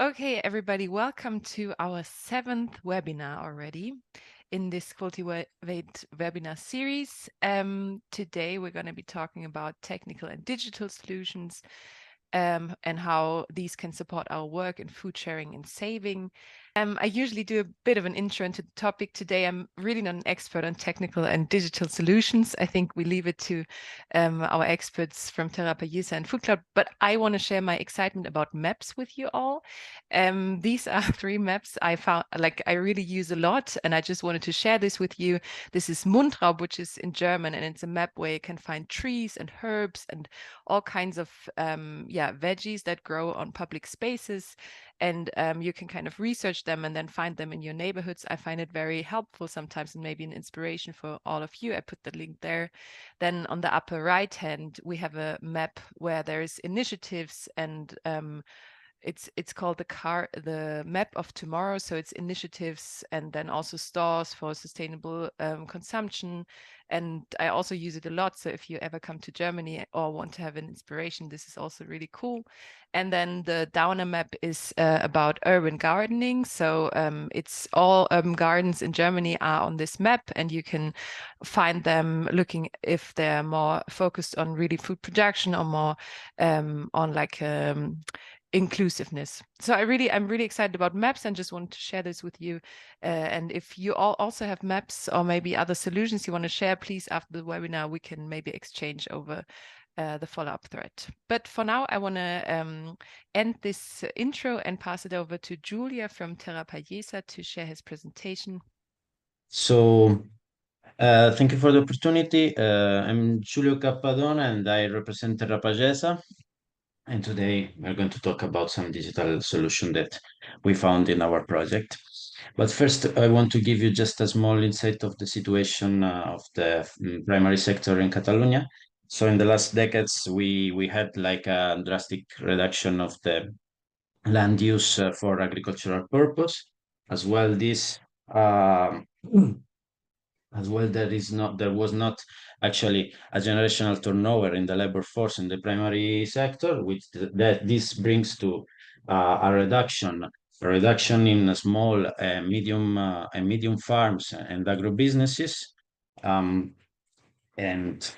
Okay, everybody, welcome to our 7th webinar already in this Cultivate webinar series. Today, we're going to be talking about technical and digital solutions and how these can support our work in food sharing and saving. I usually do a bit of an intro into the topic. Today, I'm really not an expert on technical and digital solutions. I think we leave it to our experts from Terra Payesa and Food Cloud, but I want to share my excitement about maps with you all. These are 3 maps I found, I really use a lot, and I just wanted to share this with you. This is Mundraub, which is in German, and it's a map where you can find trees and herbs and all kinds of veggies that grow on public spaces, and you can kind of research them and then find them in your neighborhoods. I find it very helpful sometimes and maybe an inspiration for all of you. I put the link there. Then on the upper right hand, we have a map where there's initiatives and it's called the map of tomorrow. So it's initiatives and then also stores for sustainable consumption. And I also use it a lot. So if you ever come to Germany or want to have an inspiration, this is also really cool. And then the downer map is about urban gardening. So it's all urban gardens in Germany are on this map, and you can find them looking if they're more focused on really food production or more on inclusiveness. So I'm really excited about maps and just wanted to share this with you. And if you all also have maps or maybe other solutions you want to share, please after the webinar we can maybe exchange over the follow-up thread. But for now, I want to end this intro and pass it over to Julia from Terra Payesa to share his presentation. So thank you for the opportunity. I'm Giulio Cappadona and I represent Terra Pagesa. And today we're going to talk about some digital solution that we found in our project. But first, I want to give you just a small insight of the situation of the primary sector in Catalonia. So in the last decades, we had like a drastic reduction of the land use for agricultural purpose. As well, this as well there was not actually a generational turnover in the labor force in the primary sector, which that this brings to a reduction in small and medium farms and agribusinesses, um, and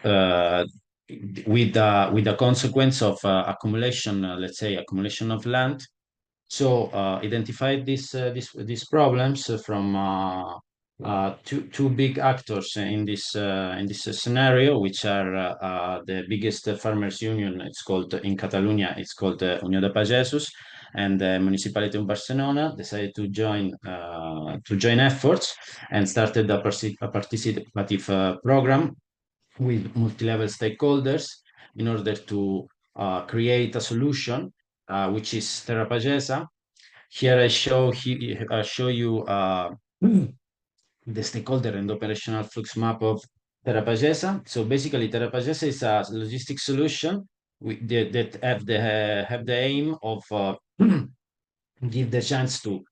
with the consequence of accumulation, let's say accumulation of land. So identified these problems from two big actors in this scenario, which are the biggest farmers union. It's called in Catalonia. It's called Unió de Pagesos, and the municipality of Barcelona decided to join efforts and started a participative program with multi-level stakeholders in order to create a solution, which is Terra Pagesa. Here I show you the stakeholder and operational flux map of Terra Pagesa. So basically, Terra Pagesa is a logistic solution that have the aim of give the chance to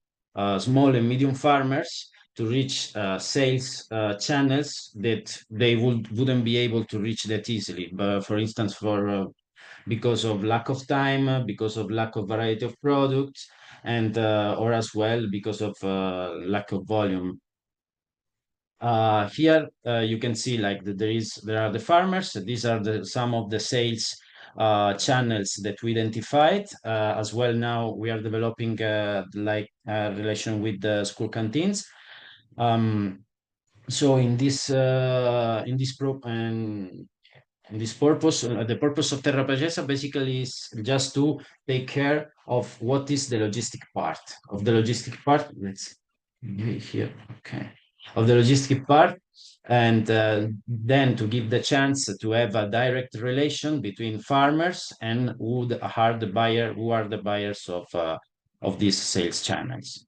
small and medium farmers to reach sales channels that they wouldn't be able to reach that easily. But for instance, because of lack of time, because of lack of variety of products, and or as well because of lack of volume. Here you can see like there are the farmers. These are some of the sales channels that we identified. As well, now we are developing like a relation with the school canteens. So in this purpose, the purpose of Terra Pagesa basically is just to take care of what is the logistic part. Of the logistic part, let's here, okay. Of the logistic part, and then to give the chance to have a direct relation between farmers and who are the buyers of these sales channels.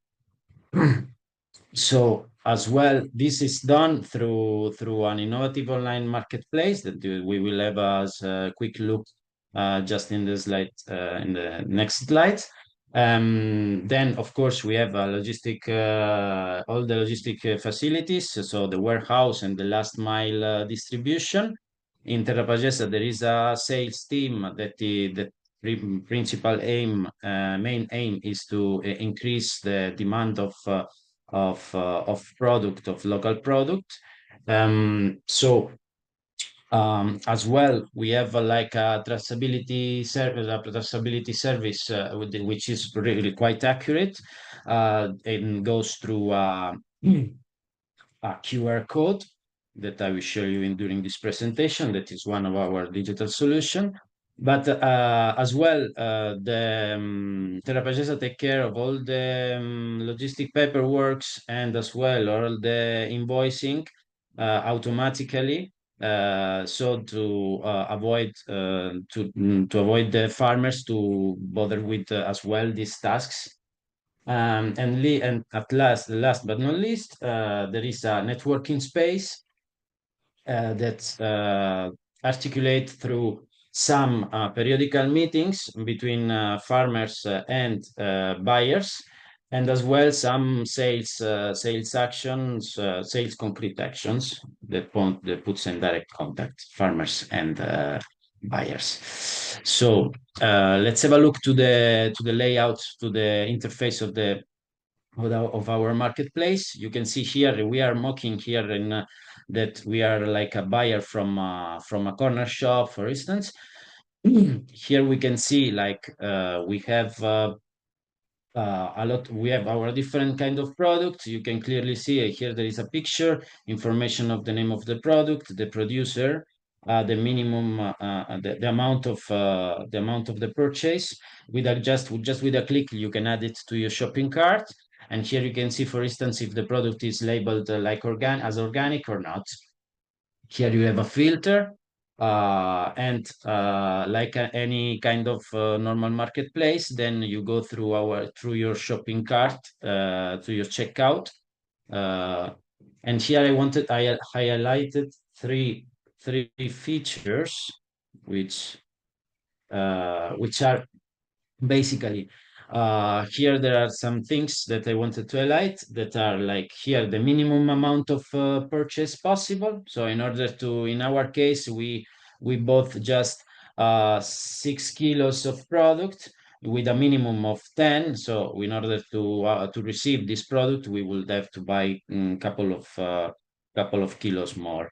So as well, this is done through an innovative online marketplace that we will have as a quick look just in the slide in the next slide. Then of course we have all the logistic facilities, so the warehouse and the last mile distribution. In Terra Pagesa there is a sales team that principal aim, main aim is to increase the demand of product, of local product. As well, we have like a traceability service which is really quite accurate. It goes through a QR code that I will show you during this presentation. That is one of our digital solution. But as well, the Terra Pagesa take care of all the logistic paperworks, and as well all the invoicing automatically, so to avoid to avoid the farmers to bother with as well these tasks. And at last but not least, there is a networking space that articulate through some periodical meetings between farmers and buyers, and as well some sales actions, sales concrete actions that puts in direct contact farmers and buyers. So let's have a look to the layout, to the interface of our marketplace. You can see here we are mocking here in that we are like a buyer from a corner shop, for instance. Here we can see like we have a lot. We have our different kind of products. You can clearly see here there is a picture, information of the name of the product, the producer, the minimum, the amount of the purchase. Just with a click, you can add it to your shopping cart. And here you can see, for instance, if the product is labeled like as organic or not. Here you have a filter, and like any kind of normal marketplace, then you go through your shopping cart, to your checkout. And here I highlighted three features, which are basically, here there are some things that I wanted to highlight that are like here the minimum amount of purchase possible. So in order to, in our case, we bought just 6 kilos of product with a minimum of 10. So in order to receive this product, we would have to buy a couple of kilos more.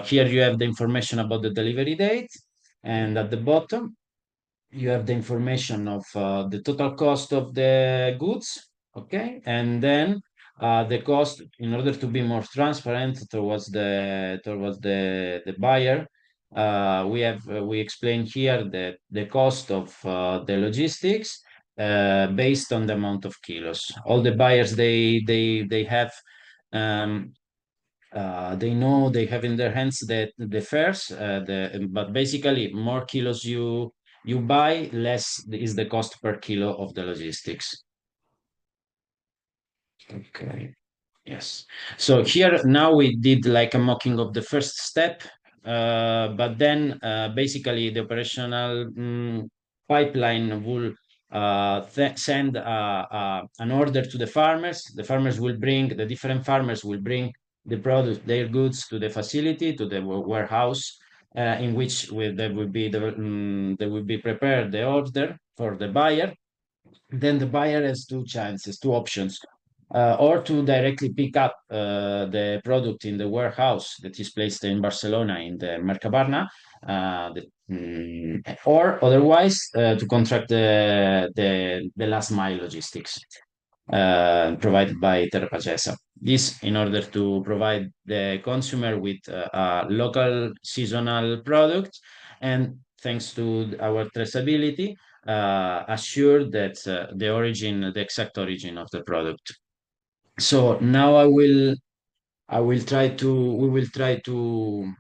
Here you have the information about the delivery date, and at the bottom you have the information of the total cost of the goods, okay, and then the cost, in order to be more transparent towards the buyer. We explain here that the cost of the logistics based on the amount of kilos. All the buyers, they have they know, they have in their hands the fares, but basically more kilos you buy, less is the cost per kilo of the logistics. Okay. Yes. So here now we did like a mocking of the first step, but then basically the operational pipeline will send an order to the farmers. The different farmers will bring the product, their goods, to the facility, to the warehouse, in which there will be prepared the order for the buyer. Then the buyer has two options, or to directly pick up the product in the warehouse that is placed in Barcelona in the Mercabarna, or otherwise to contract the last mile logistics provided by Terra Pagesa. This in order to provide the consumer with a local seasonal product, and thanks to our traceability, assure that the exact origin of the product. So now we will try to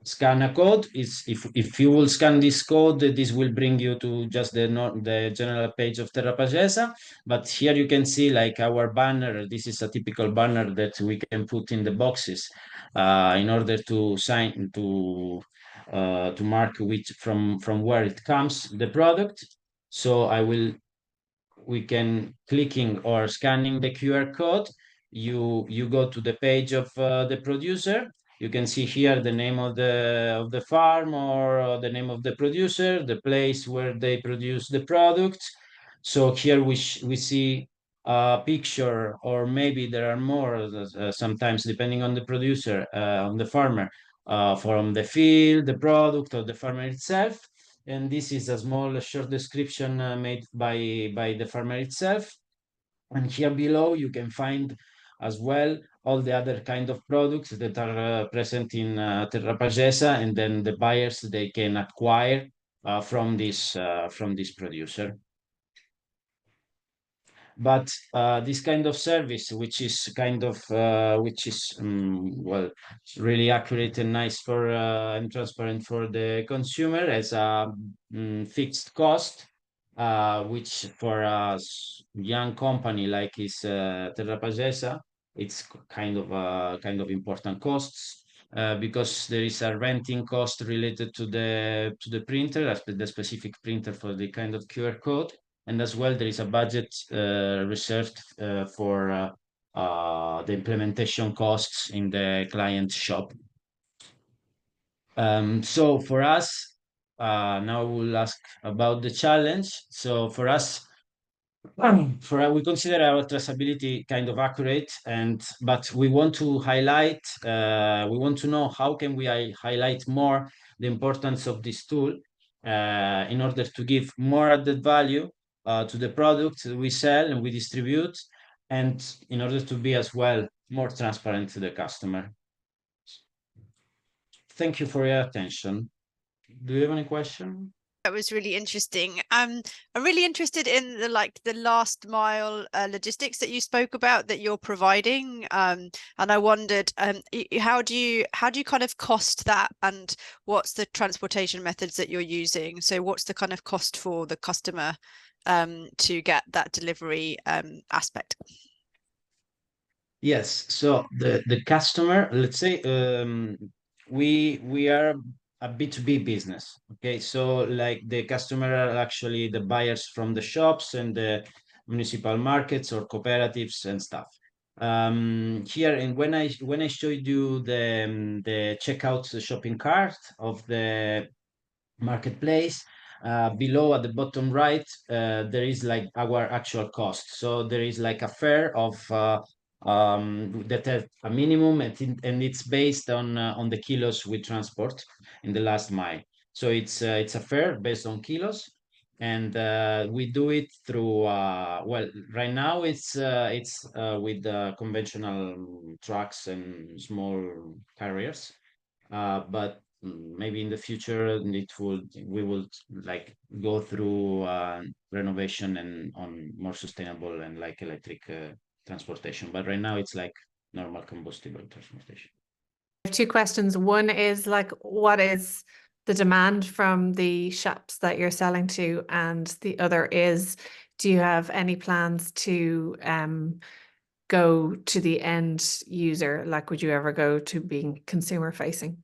scan a code. If you will scan this code, this will bring you to just the general page of Terra Pagesa. But here you can see like our banner. This is a typical banner that we can put in the boxes in order to mark from where it comes, the product. So we can, clicking or scanning the QR code, you go to the page of the producer, You can see here the name of the farm or the name of the producer, the place where they produce the product. So here we see a picture, or maybe there are more sometimes, depending on the producer, on the farmer, from the field, the product, or the farmer itself. And this is a small short description made by the farmer itself. And here below you can find as well all the other kind of products that are present in Terra Pagesa, and then the buyers, they can acquire from this producer. But this kind of service, which is well, really accurate and nice for and transparent for the consumer, as a fixed cost, which for a young company like is Terra Pagesa, it's kind of important costs. Because there is a renting cost related to the printer, the specific printer for the kind of QR code, and as well there is a budget reserved for the implementation costs in the client shop. So for us, now we'll ask about the challenge. So for us, we consider our traceability kind of accurate, but we want to highlight, we want to know how can we highlight more the importance of this tool in order to give more added value to the products we sell and we distribute, and in order to be as well more transparent to the customer. Thank you for your attention. Do you have any question? That was really interesting. I'm really interested in the last mile logistics that you spoke about that you're providing. And I wondered, how do you kind of cost that, and what's the transportation methods that you're using? So what's the kind of cost for the customer to get that delivery aspect? Yes. So the customer, let's say, we are a B2B business. Okay. So like the customer are actually the buyers from the shops and the municipal markets or cooperatives and stuff. Here, and when I showed you the checkout shopping cart of the marketplace, below at the bottom right, there is like our actual cost. So there is like a fare of that has a minimum, and it's based on the kilos we transport in the last mile. So it's a fare based on kilos, and we do it through well, right now it's with conventional trucks and small carriers, but maybe in the future we will like go through renovation and on more sustainable and like electric transportation. But right now it's like normal combustible transportation. I have two questions. One is like, what is the demand from the shops that you're selling to? And the other is, do you have any plans to go to the end user? Like, would you ever go to being consumer facing?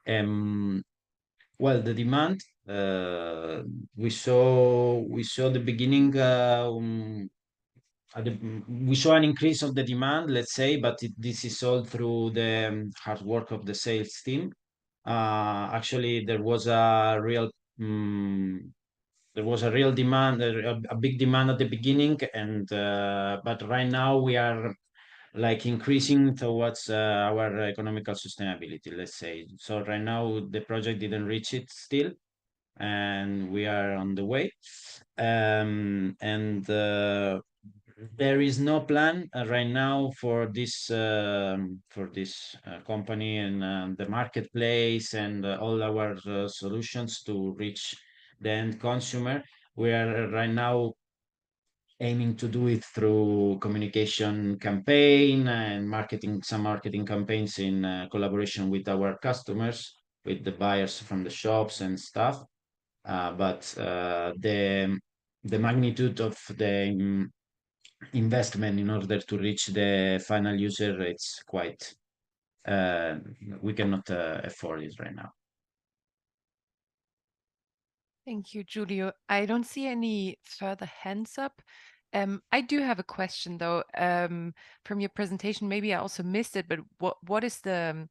Well, the demand, we saw the beginning, we saw an increase of the demand, let's say, but this is all through the hard work of the sales team. Actually, there was a real demand, a big demand at the beginning, and but right now we are like increasing towards our economical sustainability, let's say. So right now the project didn't reach it still, and we are on the way. And there is no plan right now for this company and the marketplace and all our solutions to reach the end consumer. We are right now aiming to do it through communication campaign and some marketing campaigns in collaboration with our customers, with the buyers from the shops and stuff. But the magnitude of the investment in order to reach the final user, it's quite, we cannot afford it right now. Thank you, Giulio. I don't see any further hands up. I do have a question though, from your presentation. Maybe I also missed it, but what is the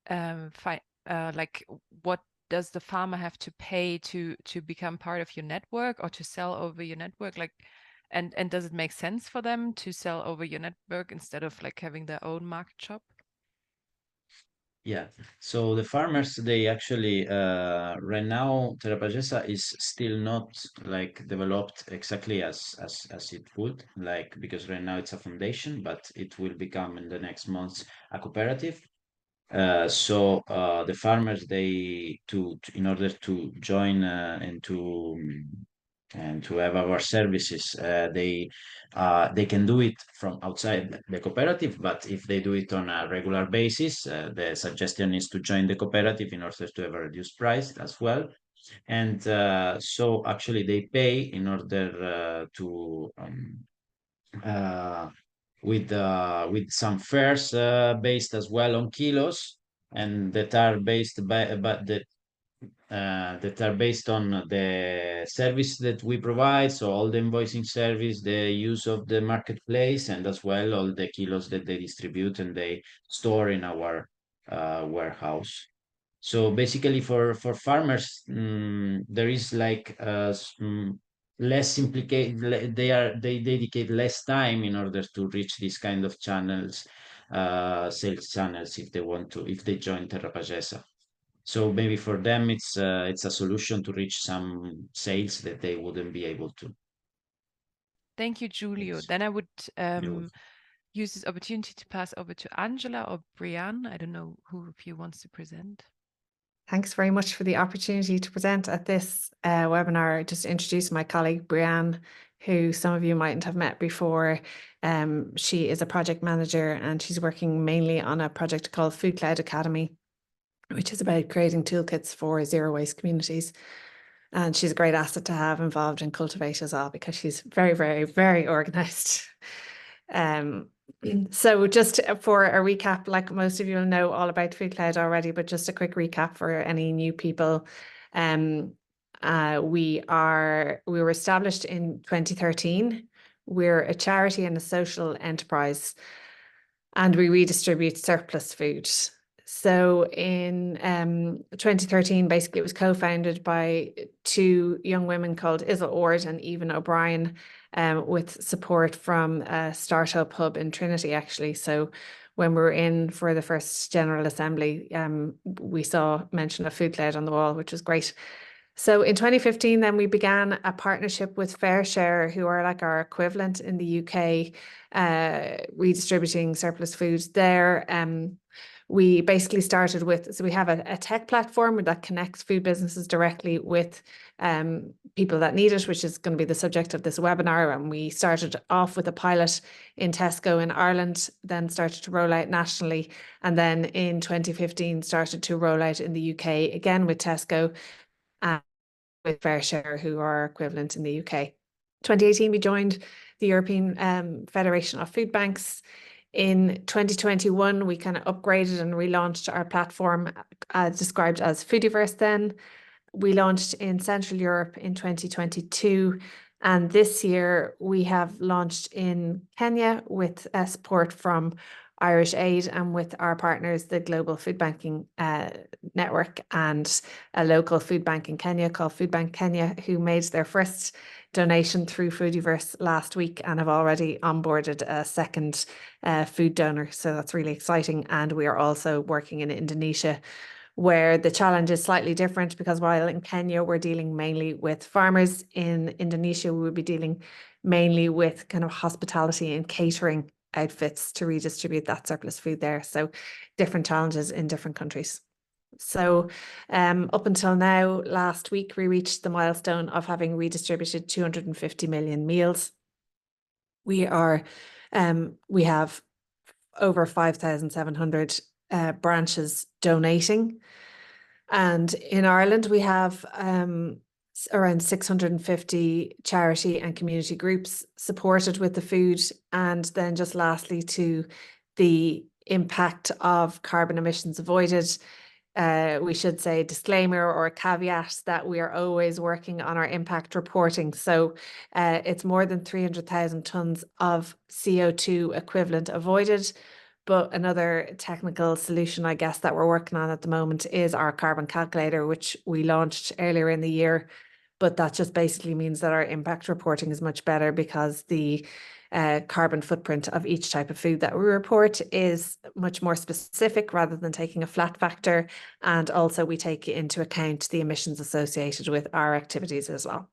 like what does the farmer have to pay to become part of your network or to sell over your network? Like, and does it make sense for them to sell over your network instead of like having their own market shop? Yeah. So the farmers, they actually right now Terra Pagesa is still not like developed exactly as it would, like, because right now it's a foundation, but it will become in the next months a cooperative. So the farmers, they in order to join and to have our services, they can do it from outside the cooperative, but if they do it on a regular basis, the suggestion is to join the cooperative in order to have a reduced price as well. And so actually they pay in order to uh, with some fares based as well on kilos, and that are based by but that are based on the service that we provide. So all the invoicing service, the use of the marketplace, and as well all the kilos that they distribute and they store in our warehouse. So basically, for farmers, there is like less implicate. They dedicate less time in order to reach these kind of channels, sales channels, if they want to, if they join Terra Pagesa. So maybe for them, it's a solution to reach some sales that they wouldn't be able to. Thank you, Giulio. Yes. Then I would You- use this opportunity to pass over to Angela or Brianne. I don't know who of you wants to present. Thanks very much for the opportunity to present at this webinar. Just to introduce my colleague Brianne, who some of you mightn't have met before. She is a project manager and she's working mainly on a project called Food Cloud Academy, which is about creating toolkits for zero waste communities. And she's a great asset to have involved in Cultivate as well, because she's very, very, very organized. So just for a recap, like most of you will know all about Food Cloud already, but just a quick recap for any new people. We were established in 2013. We're a charity and a social enterprise, and we redistribute surplus food. So in 2013, basically, it was co-founded by two young women called Isla Ord and Evan O'Brien, with support from a startup hub in Trinity, actually. So when we were in for the first General Assembly, we saw mention of Food Cloud on the wall, which was great. So in 2015, then we began a partnership with FareShare, who are like our equivalent in the UK, redistributing surplus foods there. We basically started with, so we have a tech platform that connects food businesses directly with people that need it, which is going to be the subject of this webinar. And we started off with a pilot in Tesco in Ireland, then started to roll out nationally. And then in 2015, started to roll out in the UK, again with Tesco and with FareShare, who are equivalent in the UK. 2018, we joined the European Federation of Food Banks. In 2021, we kind of upgraded and relaunched our platform, described as Foodiverse then. We launched in Central Europe in 2022. And this year we have launched in Kenya with support from Irish Aid and with our partners, the Global Food Banking Network, and a local food bank in Kenya called Food Bank Kenya, who made their first donation through Foodiverse last week and have already onboarded a second food donor. So that's really exciting. And we are also working in Indonesia, where the challenge is slightly different, because while in Kenya we're dealing mainly with farmers, in Indonesia we will be dealing mainly with kind of hospitality and catering outfits to redistribute that surplus food there. So different challenges in different countries. So up until now, last week, we reached the milestone of having redistributed 250 million meals. We have over 5,700 branches donating. And in Ireland, we have around 650 charity and community groups supported with the food. And then just lastly, to the impact of carbon emissions avoided, we should say disclaimer or a caveat that we are always working on our impact reporting. So it's more than 300,000 tons of CO2 equivalent avoided. But another technical solution, I guess, that we're working on at the moment is our carbon calculator, which we launched earlier in the year. But that just basically means that our impact reporting is much better because the carbon footprint of each type of food that we report is much more specific rather than taking a flat factor. And also we take into account the emissions associated with our activities as well.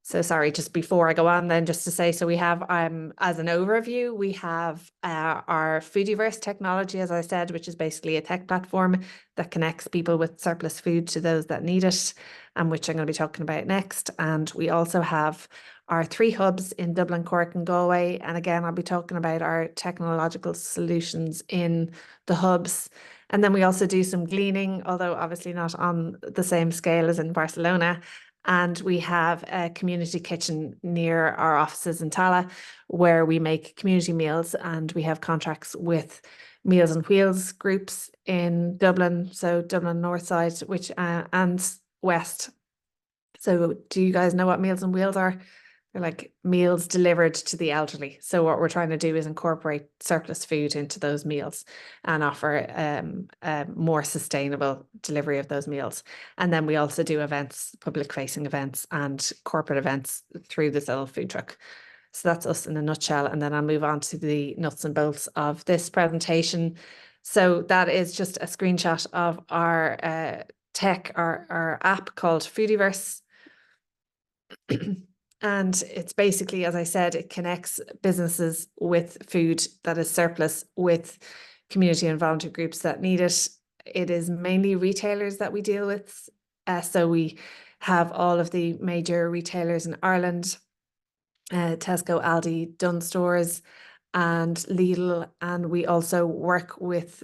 So sorry, just before I go on then, just to say, so we have, as an overview, we have our Foodiverse technology, as I said, which is basically a tech platform that connects people with surplus food to those that need it, and which I'm going to be talking about next. And we also have our 3 hubs in Dublin, Cork and Galway. And again, I'll be talking about our technological solutions in the hubs. And then we also do some gleaning, although obviously not on the same scale as in Barcelona. And we have a community kitchen near our offices in Tala where we make community meals, and we have contracts with Meals on Wheels groups in Dublin, so Dublin North Side, which and West. So do you guys know what Meals on Wheels are? They're like meals delivered to the elderly. So what we're trying to do is incorporate surplus food into those meals and offer a more sustainable delivery of those meals. And then we also do events, public facing events and corporate events through this little food truck. So that's us in a nutshell. And then I'll move on to the nuts and bolts of this presentation. So that is just a screenshot of our our app called Foodiverse. And it's basically, as I said, it connects businesses with food that is surplus with community and volunteer groups that need it. It is mainly retailers that we deal with. So we have all of the major retailers in Ireland, Tesco, Aldi, Dunnes Stores and Lidl. And we also work with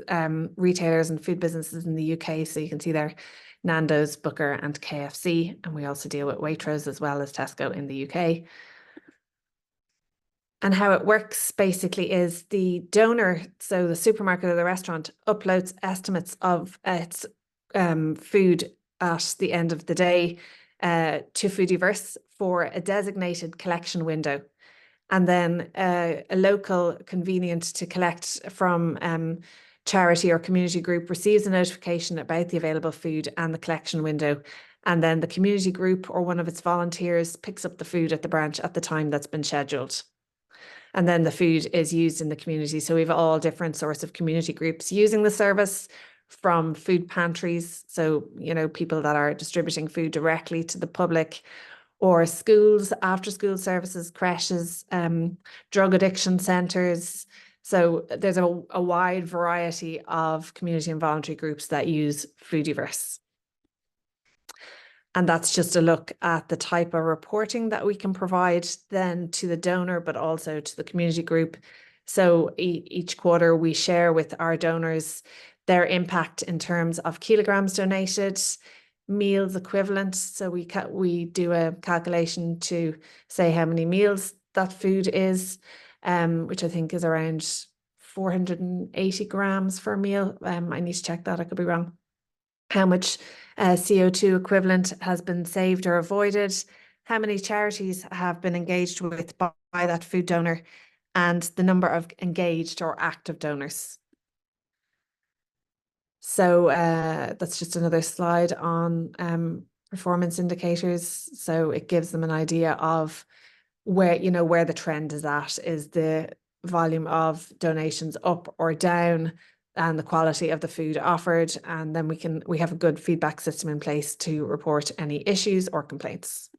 retailers and food businesses in the UK. So you can see there Nando's, Booker and KFC, and we also deal with Waitrose as well as Tesco in the UK. And how it works basically is the donor, so the supermarket or the restaurant, uploads estimates of its food at the end of the day to Foodiverse for a designated collection window. And then a local convenient to collect from charity or community group receives a notification about the available food and the collection window. And then the community group or one of its volunteers picks up the food at the branch at the time that's been scheduled. And then the food is used in the community. So we have all different sorts of community groups using the service, from food pantries. So, you know, people that are distributing food directly to the public, or schools, after school services, creches, drug addiction centres. So there's a wide variety of community and voluntary groups that use Foodiverse. And that's just a look at the type of reporting that we can provide then to the donor, but also to the community group. So each quarter we share with our donors their impact in terms of kilograms donated, meals equivalent. So we do a calculation to say how many meals that food is, which I think is around 480 grams for a meal. I need to check that, I could be wrong. How much CO2 equivalent has been saved or avoided, how many charities have been engaged with by that food donor, and the number of engaged or active donors. So that's just another slide on performance indicators. So it gives them an idea of where, you know, where the trend is at. Is the volume of donations up or down, and the quality of the food offered? And then we have a good feedback system in place to report any issues or complaints.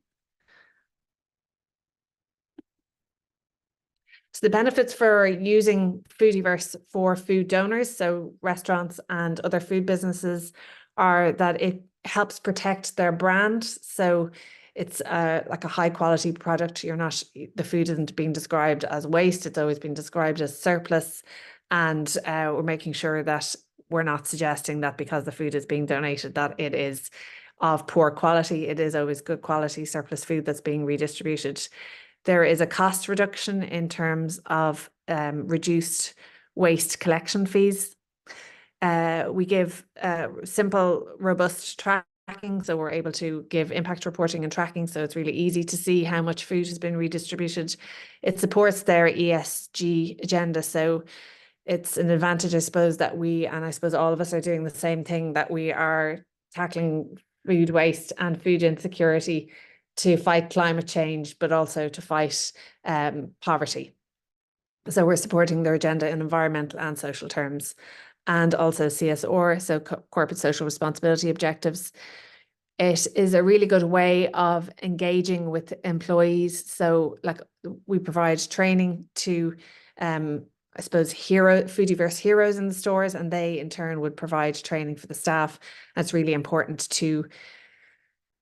So the benefits for using Foodiverse for food donors, so restaurants and other food businesses, are that it helps protect their brand. So it's like a high quality product. The food isn't being described as waste. It's always been described as surplus. And we're making sure that we're not suggesting that because the food is being donated that it is of poor quality. It is always good quality surplus food that's being redistributed. There is a cost reduction in terms of reduced waste collection fees. We give simple, robust tracking, so we're able to give impact reporting and tracking, so it's really easy to see how much food has been redistributed. It supports their ESG agenda, so it's an advantage, I suppose, that we, and I suppose all of us, are doing the same thing, that we are tackling food waste and food insecurity to fight climate change, but also to fight poverty. So we're supporting their agenda in environmental and social terms, and also CSR, so corporate social responsibility objectives. It is a really good way of engaging with employees. So like we provide training to, I suppose, Foodiverse heroes in the stores, and they in turn would provide training for the staff. That's really important to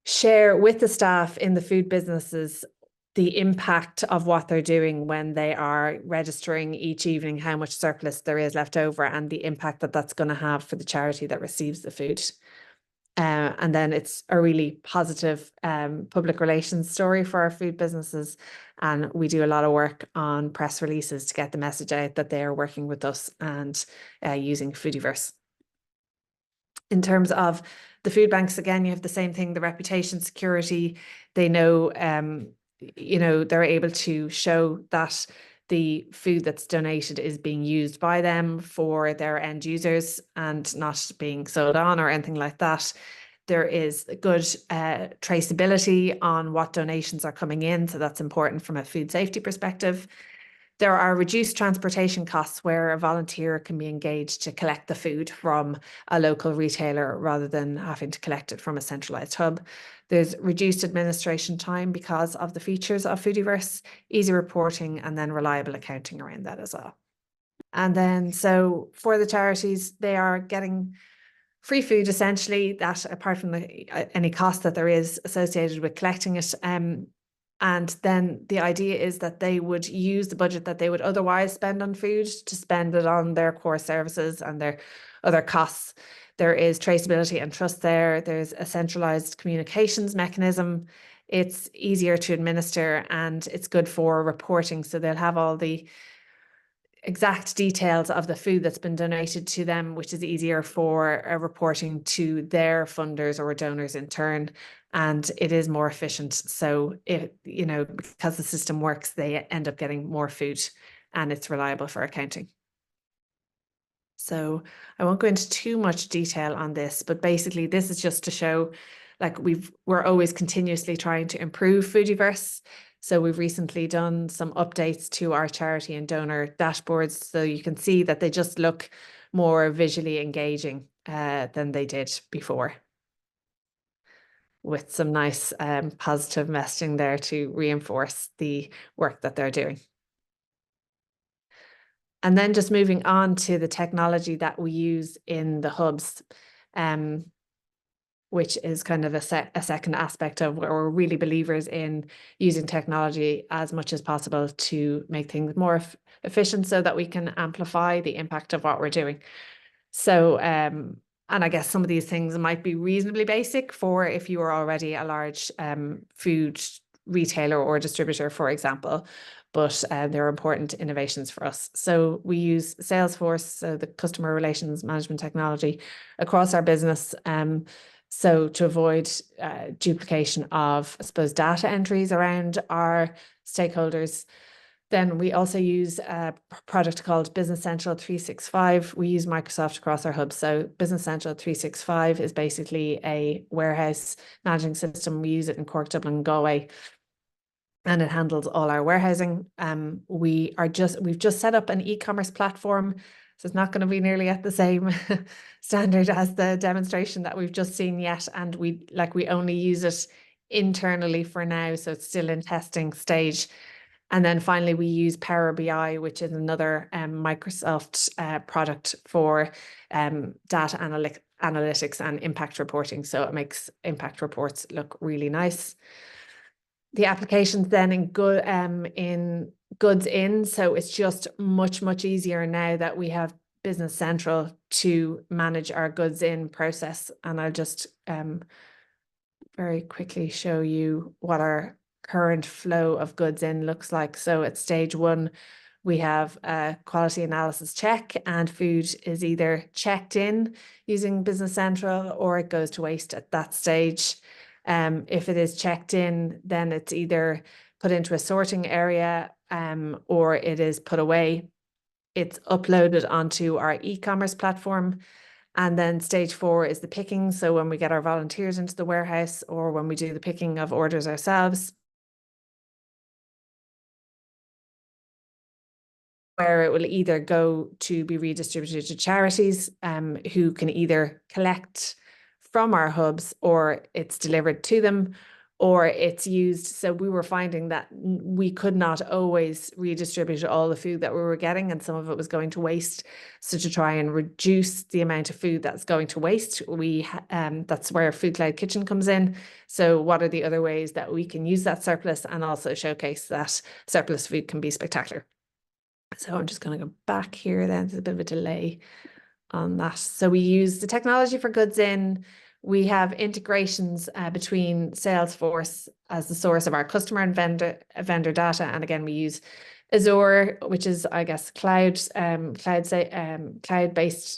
share with the staff in the food businesses the impact of what they're doing when they are registering each evening how much surplus there is left over, and the impact that that's going to have for the charity that receives the food. And then it's a really positive public relations story for our food businesses. And we do a lot of work on press releases to get the message out that they are working with us and using Foodiverse. In terms of the food banks, again, you have the same thing, the reputation security. They know, you know, they're able to show that the food that's donated is being used by them for their end users and not being sold on or anything like that. There is good traceability on what donations are coming in, so that's important from a food safety perspective. There are reduced transportation costs where a volunteer can be engaged to collect the food from a local retailer rather than having to collect it from a centralized hub. There's reduced administration time because of the features of Foodiverse, easy reporting, and then reliable accounting around that as well. And then, so for the charities, they are getting free food essentially, that apart from any cost that there is associated with collecting it. And then the idea is that they would use the budget that they would otherwise spend on food to spend it on their core services and their other costs. There is traceability and trust there. There's a centralized communications mechanism. It's easier to administer and it's good for reporting. So they'll have all the exact details of the food that's been donated to them, which is easier for reporting to their funders or donors in turn. And it is more efficient. So you know, because the system works, they end up getting more food and it's reliable for accounting. So I won't go into too much detail on this, but basically this is just to show, like, we're always continuously trying to improve Foodiverse. So we've recently done some updates to our charity and donor dashboards, so you can see that they just look more visually engaging than they did before, with some nice positive messaging there to reinforce the work that they're doing. And then just moving on to the technology that we use in the hubs, which is kind of a second aspect of where we're really believers in using technology as much as possible to make things more efficient so that we can amplify the impact of what we're doing. So, and I guess some of these things might be reasonably basic for if you are already a large food retailer or distributor, for example, but they're important innovations for us. So we use Salesforce, so the customer relations management technology across our business. So to avoid duplication of, I suppose, data entries around our stakeholders. Then we also use a product called Business Central 365. We use Microsoft across our hubs. So Business Central 365 is basically a warehouse managing system. We use it in Cork, Dublin, and Galway, and it handles all our warehousing. We've just set up an e-commerce platform, so it's not going to be nearly at the same standard as the demonstration that we've just seen yet. And we only use it internally for now, so it's still in testing stage. And then finally, we use Power BI, which is another Microsoft product for data analytics and impact reporting. So it makes impact reports look really nice. The applications then in Goods In, so it's just much easier now that we have Business Central to manage our Goods In process. And I'll just very quickly show you what our current flow of goods in looks like. So at stage 1, we have a quality analysis check, and food is either checked in using Business Central or it goes to waste at that stage. If it is checked in, then it's either put into a sorting area or it is put away. It's uploaded onto our e-commerce platform. And then stage 4 is the picking. So when we get our volunteers into the warehouse or when we do the picking of orders ourselves, where it will either go to be redistributed to charities who can either collect from our hubs, or it's delivered to them, or it's used. So we were finding that we could not always redistribute all the food that we were getting, and some of it was going to waste. So to try and reduce the amount of food that's going to waste, that's where Food Cloud Kitchen comes in. So what are the other ways that we can use that surplus and also showcase that surplus food can be spectacular? So I'm just going to go back here then. There's a bit of a delay on that. So we use the technology for goods in. We have integrations between Salesforce as the source of our customer and vendor data. And again, we use Azure, which is, I guess, cloud-based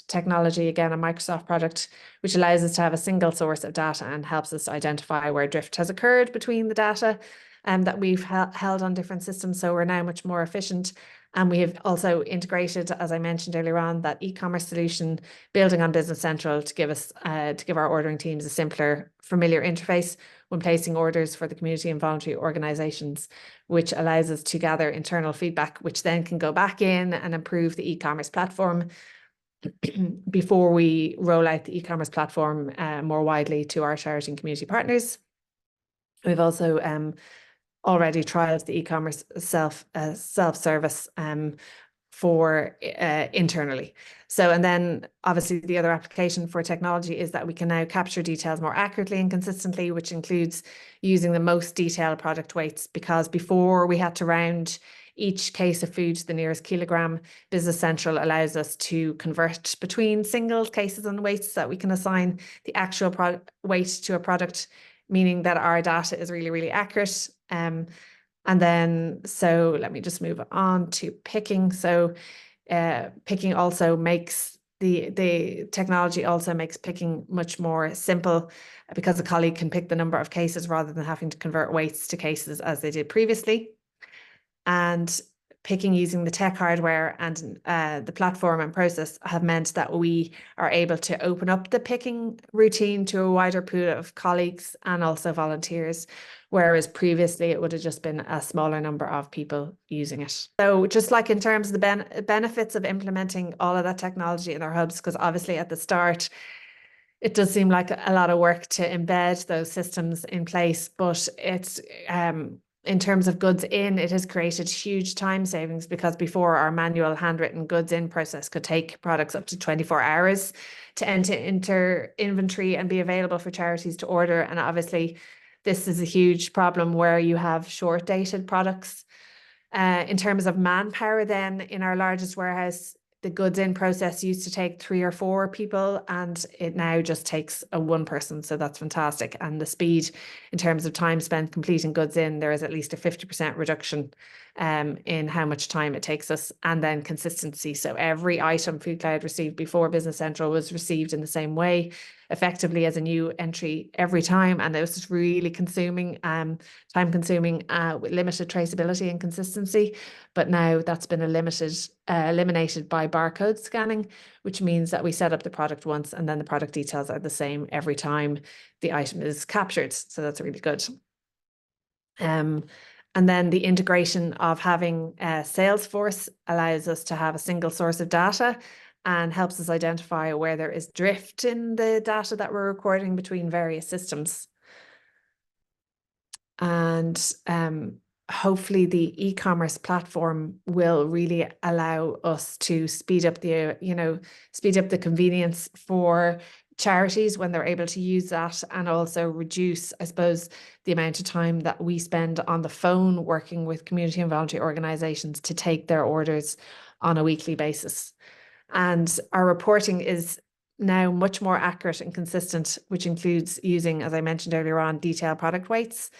technology, again, a Microsoft product, which allows us to have a single source of data and helps us to identify where drift has occurred between the data that we've held on different systems. So we're now much more efficient. And we have also integrated, as I mentioned earlier on, that e-commerce solution building on Business Central to give us to give our ordering teams a simpler, familiar interface when placing orders for the community and voluntary organizations, which allows us to gather internal feedback, which then can go back in and improve the e-commerce platform before we roll out the e-commerce platform more widely to our charity and community partners. We've also already trialed the e-commerce self-service for internally. So, and then obviously the other application for technology is that we can now capture details more accurately and consistently, which includes using the most detailed product weights, because before we had to round each case of food to the nearest kilogram. Business Central allows us to convert between single cases and weights so that we can assign the actual weight to a product, meaning that our data is really, really accurate. And then, so let me just move on to picking. So picking also makes the technology also makes picking much more simple, because a colleague can pick the number of cases rather than having to convert weights to cases as they did previously. And picking using the tech hardware and the platform and process have meant that we are able to open up the picking routine to a wider pool of colleagues and also volunteers, whereas previously it would have just been a smaller number of people using it. So just like in terms of the benefits of implementing all of that technology in our hubs, because obviously at the start, it does seem like a lot of work to embed those systems in place, but it's in terms of goods in, it has created huge time savings, because before our manual handwritten goods in process could take products up to 24 hours to enter inventory and be available for charities to order. And obviously this is a huge problem where you have short dated products. In terms of manpower then, in our largest warehouse, the goods in process used to take 3 or 4 people, and it now just takes one person. So that's fantastic. And the speed in terms of time spent completing goods in, there is at least a 50% reduction in how much time it takes us. And then consistency. So every item Food Cloud received before Business Central was received in the same way, effectively as a new entry every time. And it was just really consuming, time consuming, with limited traceability and consistency. But now that's been eliminated by barcode scanning, which means that we set up the product once and then the product details are the same every time the item is captured. So that's really good. And then the integration of having Salesforce allows us to have a single source of data and helps us identify where there is drift in the data that we're recording between various systems. And hopefully the e-commerce platform will really allow us to speed up the convenience for charities when they're able to use that, and also reduce, I suppose, the amount of time that we spend on the phone working with community and voluntary organizations to take their orders on a weekly basis. And our reporting is now much more accurate and consistent, which includes using, as I mentioned earlier on, detailed product weights.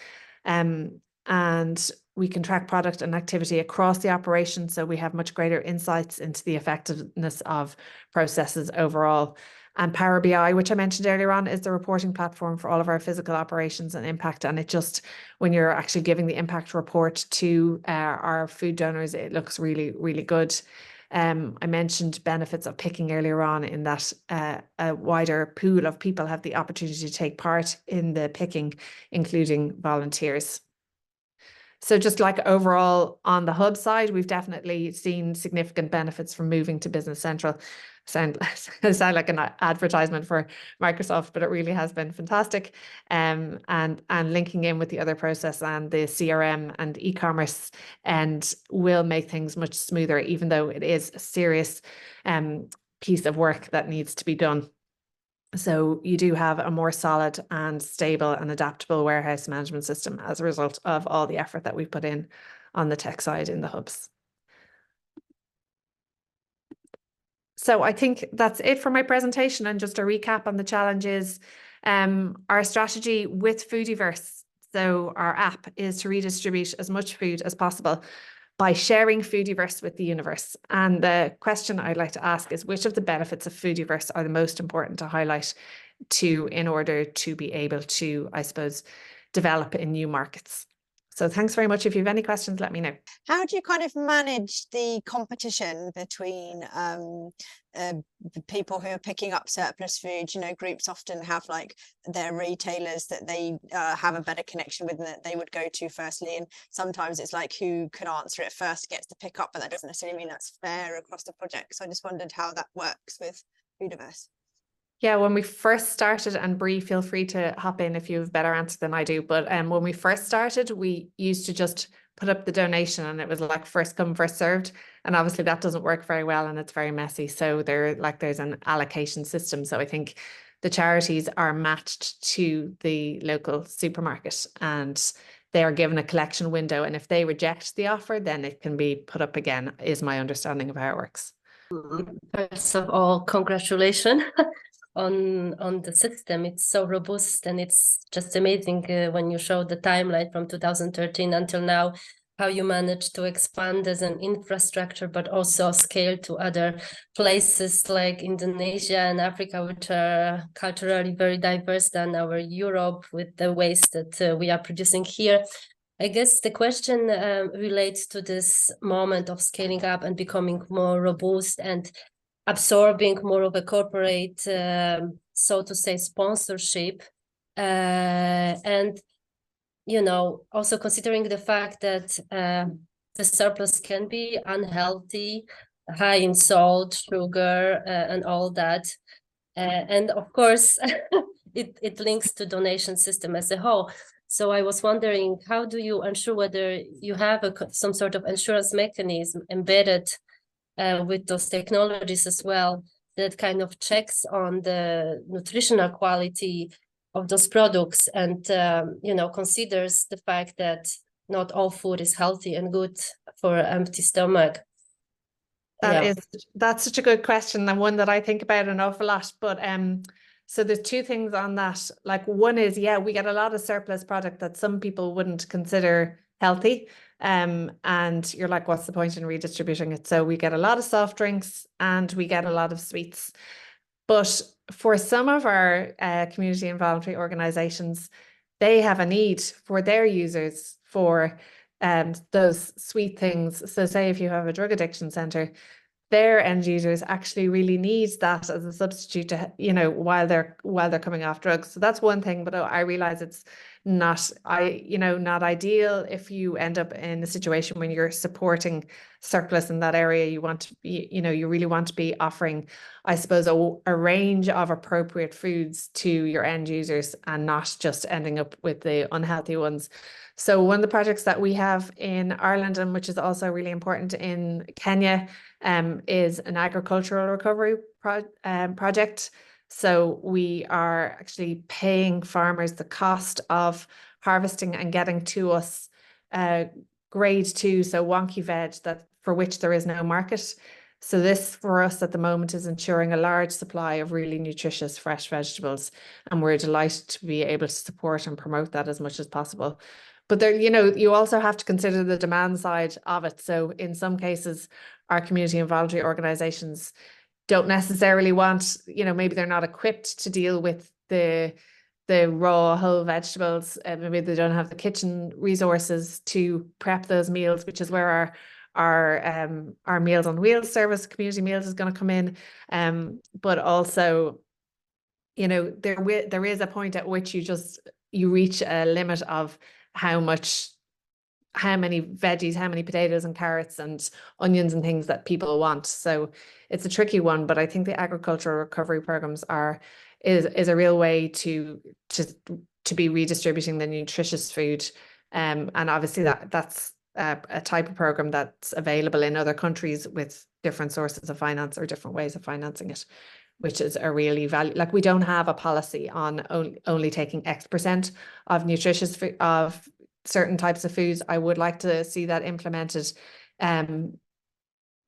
and we can track product and activity across the operation, so we have much greater insights into the effectiveness of processes overall. And Power BI, which I mentioned earlier on, is the reporting platform for all of our physical operations and impact. And it just, when you're actually giving the impact report to our food donors, it looks really, really good. I mentioned benefits of picking earlier on, in that a wider pool of people have the opportunity to take part in the picking, including volunteers. So just like overall on the hub side, we've definitely seen significant benefits from moving to Business Central. Sound like an advertisement for Microsoft, but it really has been fantastic. And linking in with the other process and the CRM and e-commerce, and will make things much smoother, even though it is a serious piece of work that needs to be done. So you do have a more solid and stable and adaptable warehouse management system as a result of all the effort that we've put in on the tech side in the hubs. So I think that's it for my presentation, and just a recap on the challenges. Our strategy with Foodiverse, so our app, is to redistribute as much food as possible by sharing Foodiverse with the universe. And the question I'd like to ask is, which of the benefits of Foodiverse are the most important to highlight in order to be able to, I suppose, develop in new markets? So thanks very much. If you have any questions, let me know. How do you kind of manage the competition between the people who are picking up surplus food? You know, groups often have like their retailers that they have a better connection with and that they would go to firstly. And sometimes it's like who can answer it first gets to pick up, but that doesn't necessarily mean that's fair across the project. So I just wondered how that works with Foodiverse. Yeah, when we first started, and Bree, feel free to hop in if you have a better answer than I do. But when we first started, we used to just put up the donation, and it was like first come, first served. And obviously that doesn't work very well, and it's very messy. So there's an allocation system. So I think the charities are matched to the local supermarket, and they are given a collection window. And if they reject the offer, then it can be put up again, is my understanding of how it works. First of all, congratulations on the system. It's so robust, and it's just amazing when you show the timeline from 2013 until now, how you managed to expand as an infrastructure, but also scale to other places like Indonesia and Africa, which are culturally very diverse than our Europe, with the waste that we are producing here. I guess the question relates to this moment of scaling up and becoming more robust and absorbing more of a corporate, so to say, sponsorship. And, you know, also considering the fact that the surplus can be unhealthy, high in salt, sugar, and all that. And of course, it links to donation system as a whole. So I was wondering, how do you ensure whether you have some sort of insurance mechanism embedded with those technologies as well, that kind of checks on the nutritional quality of those products, and you know, considers the fact that not all food is healthy and good for an empty stomach? That's such a good question, and one that I think about an awful lot. But so there's two things on that. Like, one is, yeah, we get a lot of surplus product that some people wouldn't consider healthy. And you're like, what's the point in redistributing it? So we get a lot of soft drinks and we get a lot of sweets. But for some of our community and voluntary organizations, they have a need for their users for those sweet things. So say if you have a drug addiction center, their end users actually really need that as a substitute to, you know, while they're coming off drugs. So that's one thing, but I realize it's not ideal if you end up in a situation when you're supporting surplus in that area. You want to be, you really want to be offering, I suppose, a range of appropriate foods to your end users, and not just ending up with the unhealthy ones. So one of the projects that we have in Ireland, and which is also really important in Kenya, is an agricultural recovery project. So we are actually paying farmers the cost of harvesting and getting to us grade 2, so wonky veg, that for which there is no market. So this for us at the moment is ensuring a large supply of really nutritious fresh vegetables. And we're delighted to be able to support and promote that as much as possible. But there, you know, you also have to consider the demand side of it. So in some cases, our community and voluntary organizations don't necessarily want, you know, maybe they're not equipped to deal with the raw whole vegetables. Maybe they don't have the kitchen resources to prep those meals, which is where our Meals on Wheels service, Community Meals, is going to come in. But also, you know, there is a point at which you reach a limit of how many veggies, how many potatoes and carrots and onions and things that people want. So it's a tricky one, but I think the agricultural recovery programs is a real way to be redistributing the nutritious food. And obviously that's a type of program that's available in other countries with different sources of finance or different ways of financing it, which is a really value. Like, we don't have a policy on only taking X% of nutritious food, of certain types of foods. I would like to see that implemented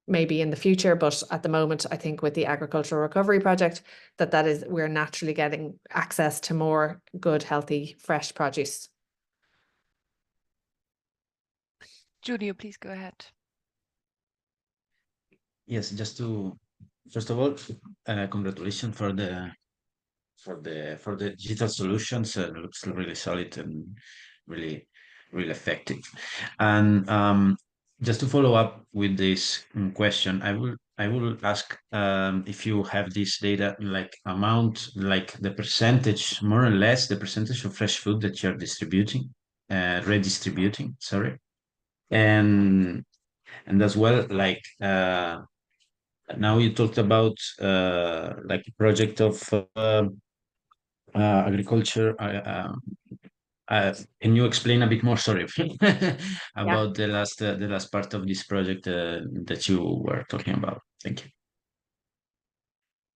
maybe in the future, but at the moment, I think with the agricultural recovery project, we're naturally getting access to more good, healthy, fresh produce. Julio, please go ahead. Yes, just to first of all, congratulations for the digital solutions. It looks really solid and really effective. And just to follow up with this question, I will ask if you have this data, like amount, like the percentage, more or less, the percentage of fresh food that you're redistributing, sorry, and as well, like now you talked about like a project of agriculture. Can you explain a bit more, sorry, about the last part of this project that you were talking about? Thank you.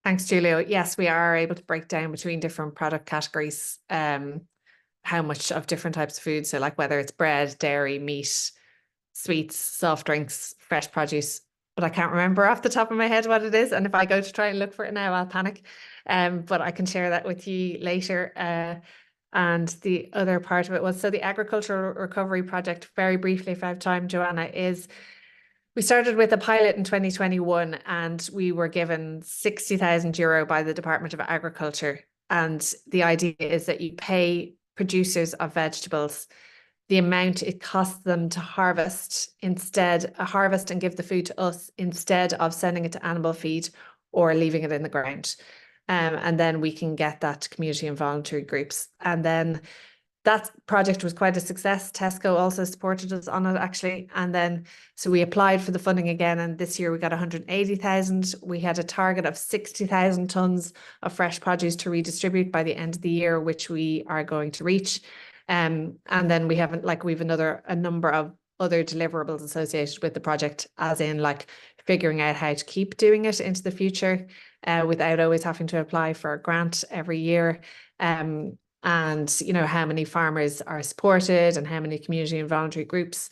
Thanks, Julio. Yes, we are able to break down between different product categories how much of different types of food. So like whether it's bread, dairy, meat, sweets, soft drinks, fresh produce, but I can't remember off the top of my head what it is. And if I go to try and look for it now, I'll panic. But I can share that with you later. And the other part of it was, so the agricultural recovery project, very briefly, if I have time, Joanna, we started with a pilot in 2021 and we were given €60,000 by the Department of Agriculture. And the idea is that you pay producers of vegetables the amount it costs them to harvest and give the food to us instead of sending it to animal feed or leaving it in the ground. And then we can get that to community and voluntary groups. And then that project was quite a success. Tesco also supported us on it, actually. And then, so we applied for the funding again, and this year we got 180,000. We had a target of 60,000 tons of fresh produce to redistribute by the end of the year, which we are going to reach. And then we have a number of other deliverables associated with the project, as in like figuring out how to keep doing it into the future without always having to apply for a grant every year. And, you know, how many farmers are supported and how many community and voluntary groups.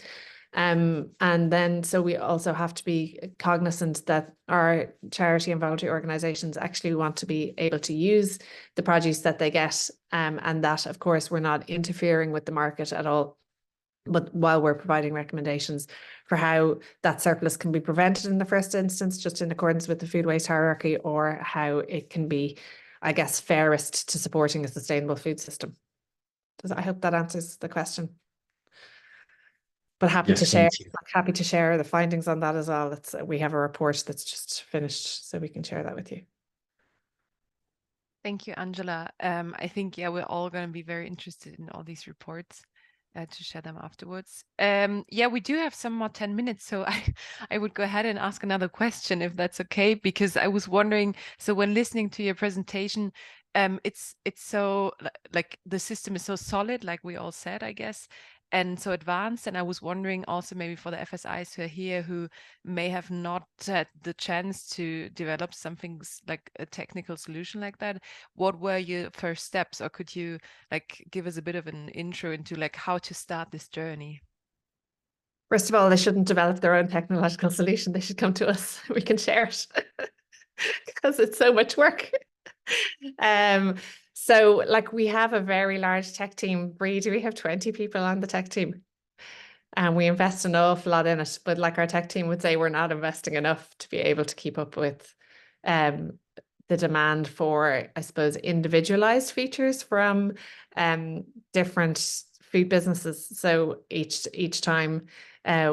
And then, so we also have to be cognizant that our charity and voluntary organizations actually want to be able to use the produce that they get. And that, of course, we're not interfering with the market at all. But while we're providing recommendations for how that surplus can be prevented in the first instance, just in accordance with the food waste hierarchy, or how it can be, I guess, fairest to supporting a sustainable food system. I hope that answers the question. But happy to share the findings on that as well. We have a report that's just finished, so we can share that with you. Thank you, Angela. I think, yeah, we're all going to be very interested in all these reports to share them afterwards. Yeah, we do have some more 10 minutes, so I would go ahead and ask another question, if that's okay, because I was wondering, so when listening to your presentation, it's so, like, the system is so solid, like we all said, I guess, and so advanced. And I was wondering also, maybe for the FSIs who are here, who may have not had the chance to develop something like a technical solution like that, what were your first steps? Or could you like give us a bit of an intro into like how to start this journey? First of all, they shouldn't develop their own technological solution. They should come to us. We can share it because it's so much work. So like we have a very large tech team. Bree, do we have 20 people on the tech team? And we invest an awful lot in it, but like our tech team would say, we're not investing enough to be able to keep up with the demand for, I suppose, individualized features from different food businesses. So each time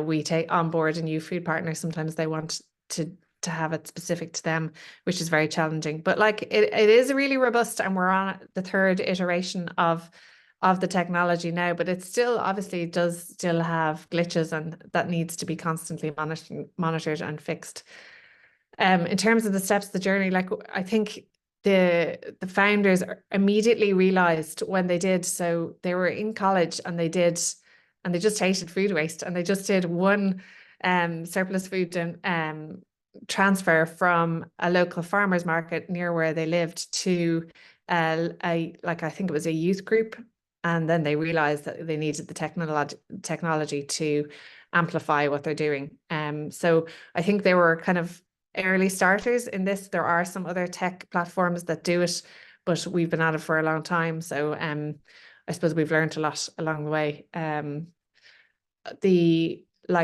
we take on board a new food partner, sometimes they want to have it specific to them, which is very challenging. But like it is really robust, and we're on the third iteration of the technology now, but it still obviously does still have glitches, and that needs to be constantly monitored and fixed. In terms of the steps of the journey, like I think the founders immediately realized when they did, so they were in college and they just hated food waste, and they just did one surplus food transfer from a local farmers market near where they lived to I think it was a youth group. And then they realized that they needed the technology to amplify what they're doing. So I think they were kind of early starters in this. There are some other tech platforms that do it, but we've been at it for a long time. So I suppose we've learned a lot along the way.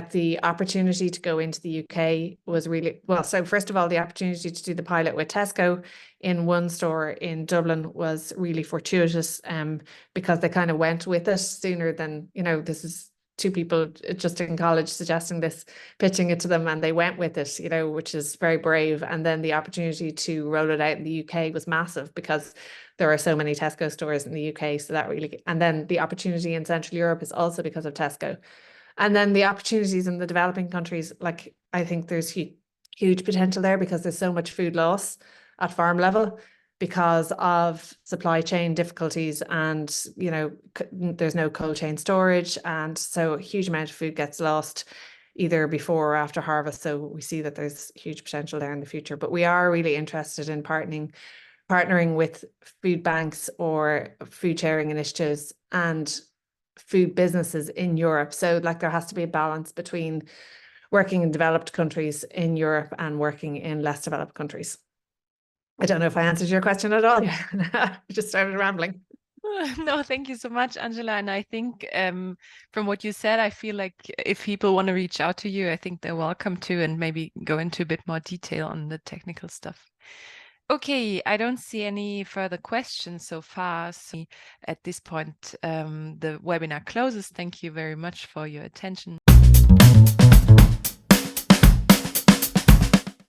The opportunity to go into the UK was really well. So first of all, the opportunity to do the pilot with Tesco in one store in Dublin was really fortuitous, because they kind of went with it sooner than, this is two people just in college suggesting this, pitching it to them, and they went with it, which is very brave. And then the opportunity to roll it out in the UK was massive, because there are so many Tesco stores in the UK. So that really, and then the opportunity in Central Europe is also because of Tesco. And then the opportunities in the developing countries, like I think there's huge potential there, because there's so much food loss at farm level because of supply chain difficulties, and there's no cold chain storage, and so a huge amount of food gets lost either before or after harvest. So we see that there's huge potential there in the future. But we are really interested in partnering with food banks or food sharing initiatives and food businesses in Europe. So like there has to be a balance between working in developed countries in Europe and working in less developed countries. I don't know if I answered your question at all. I just started rambling. No, thank you so much, Angela. And I think from what you said, I feel like if people want to reach out to you, I think they're welcome to, and maybe go into a bit more detail on the technical stuff. Okay, I don't see any further questions so far. So at this point, the webinar closes. Thank you very much for your attention.